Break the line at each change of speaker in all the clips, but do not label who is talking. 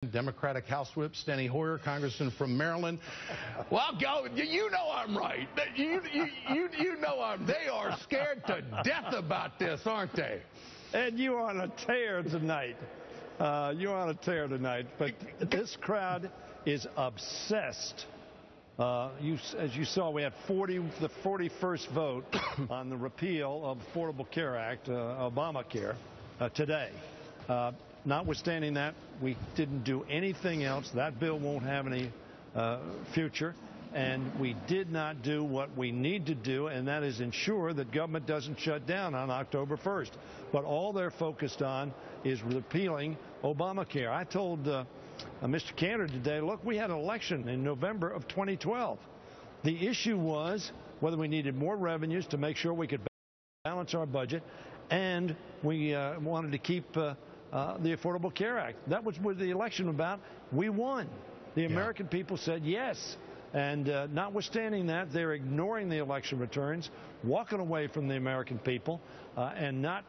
Democratic House Whip Steny Hoyer, Congressman from Maryland. Well, go. You know I'm right. You know they are scared to death about this, aren't they?
And you're on a tear tonight. You're on a tear tonight. But this crowd is obsessed. As you saw, we had the 41st vote on the repeal of Affordable Care Act, Obamacare, today. Notwithstanding that, we didn't do anything else. That bill won't have any future. And we did not do what we need to do, and that is ensure that government doesn't shut down on October 1st. But all they're focused on is repealing Obamacare. I told Mr. Cantor today, look, we had an election in November of 2012. The issue was whether we needed more revenues to make sure we could balance our budget, and we wanted to keep the Affordable Care Act. That was what the election was about. We won. The American people said yes. And notwithstanding that, they're ignoring the election returns, walking away from the American people, and not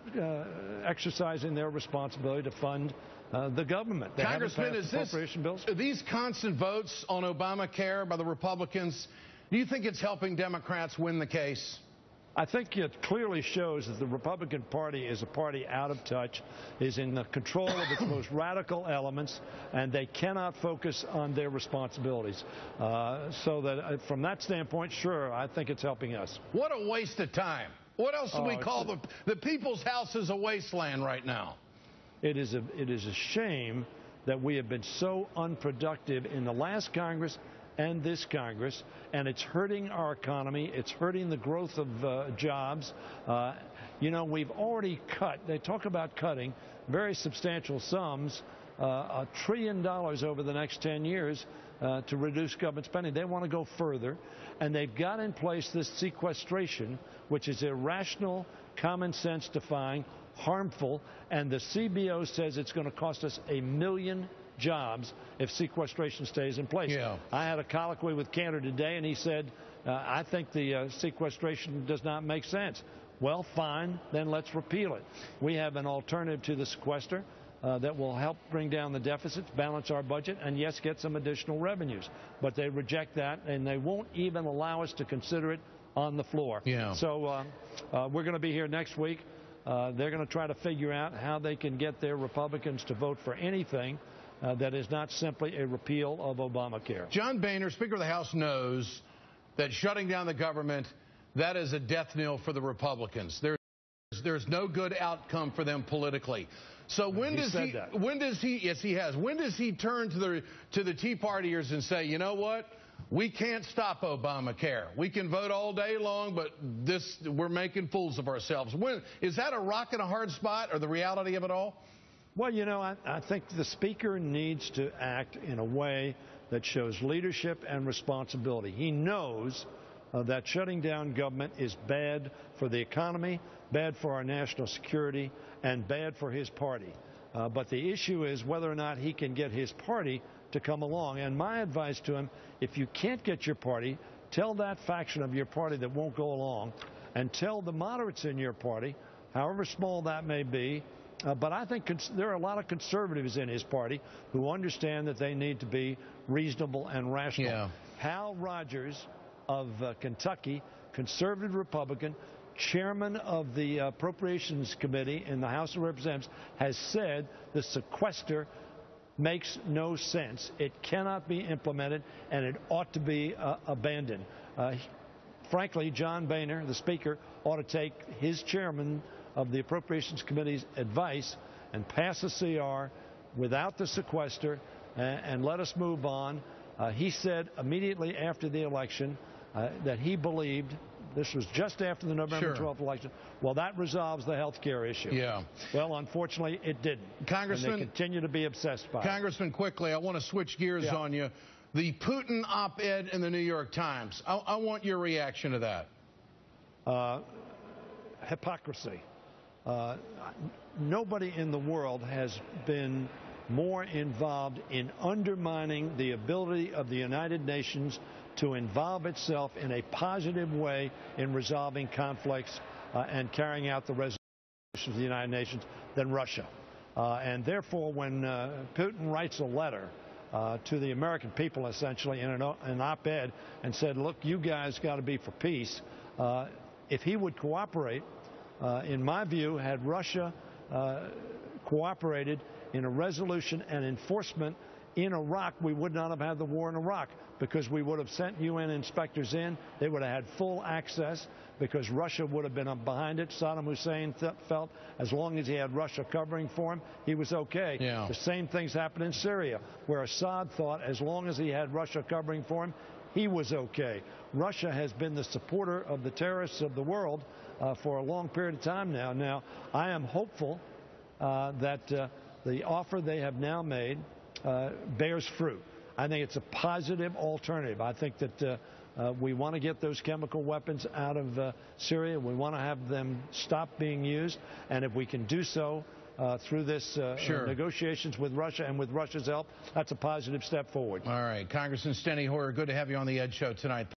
exercising their responsibility to fund the government. They
Congressman, are these constant votes on Obamacare by the Republicans, do you think it's helping Democrats win the case?
I think it clearly shows that the Republican Party is a party out of touch, is in the control of its most radical elements, and they cannot focus on their responsibilities. So that from that standpoint, sure, I think it's helping us.
What a waste of time. What else do we call the people's house is a wasteland right now?
It is a shame that we have been so unproductive in the last Congress and this Congress, and it's hurting our economy. It's hurting the growth of jobs. You know, we've already cut. They talk about cutting very substantial sums, $1 trillion over the next 10 years to reduce government spending. They want to go further, and they've got in place this sequestration, which is irrational, common sense defying, harmful, and the CBO says it's going to cost us 1 million jobs if sequestration stays in place. I had a colloquy with Cantor today, and he said, I think the sequestration does not make sense. Well, fine, then let's repeal it. We have an alternative to the sequester that will help bring down the deficits, balance our budget, and yes, get some additional revenues. But they reject that, and they won't even allow us to consider it on the floor. So we're going to be here next week. They're going to try to figure out how they can get their Republicans to vote for anything that is not simply a repeal of Obamacare.
John Boehner, Speaker of the House, knows that shutting down the government, that is a death knell for the Republicans. There's no good outcome for them politically. So when does he turn to the Tea Partiers and say, you know what? We can't stop Obamacare. We can vote all day long, but we're making fools of ourselves. Is that a rock in a hard spot, or the reality of it all?
Well, you know, I think the Speaker needs to act in a way that shows leadership and responsibility. He knows that shutting down government is bad for the economy, bad for our national security, and bad for his party. But the issue is whether or not he can get his party to come along. And my advice to him, if you can't get your party, tell that faction of your party that won't go along, and tell the moderates in your party, however small that may be. But I think there are a lot of conservatives in his party who understand that they need to be reasonable and rational. Hal Rogers of Kentucky, conservative Republican, chairman of the Appropriations Committee in the House of Representatives, has said the sequester makes no sense. It cannot be implemented, and it ought to be abandoned. Frankly, John Boehner, the Speaker, ought to take his chairman of the Appropriations Committee's advice and pass a CR without the sequester and let us move on. He said immediately after the election that he believed, this was just after the November 12th election, well, that resolves the health care issue. Well, unfortunately, it didn't.
Congressman,
and they continue to be obsessed by it.
Congressman, quickly, I want to switch gears on you. The Putin op-ed in the New York Times. I want your reaction to that.
Hypocrisy. Nobody in the world has been more involved in undermining the ability of the United Nations to involve itself in a positive way in resolving conflicts and carrying out the resolutions of the United Nations than Russia. And therefore, when Putin writes a letter to the American people, essentially, in an op-ed, and said, look, you guys got to be for peace, if he would cooperate, in my view, had Russia cooperated in a resolution and enforcement in Iraq, we would not have had the war in Iraq, because we would have sent UN inspectors in. They would have had full access because Russia would have been up behind it. Saddam Hussein felt as long as he had Russia covering for him, he was okay.
Yeah.
The same things happened in Syria, where Assad thought as long as he had Russia covering for him, he was okay. Russia has been the supporter of the terrorists of the world for a long period of time now. Now, I am hopeful that the offer they have now made bears fruit. I think it's a positive alternative. I think that we want to get those chemical weapons out of Syria. We want to have them stop being used. And if we can do so through this negotiations with Russia and with Russia's help, that's a positive step forward.
All right. Congressman Steny Hoyer, good to have you on the Ed Show tonight.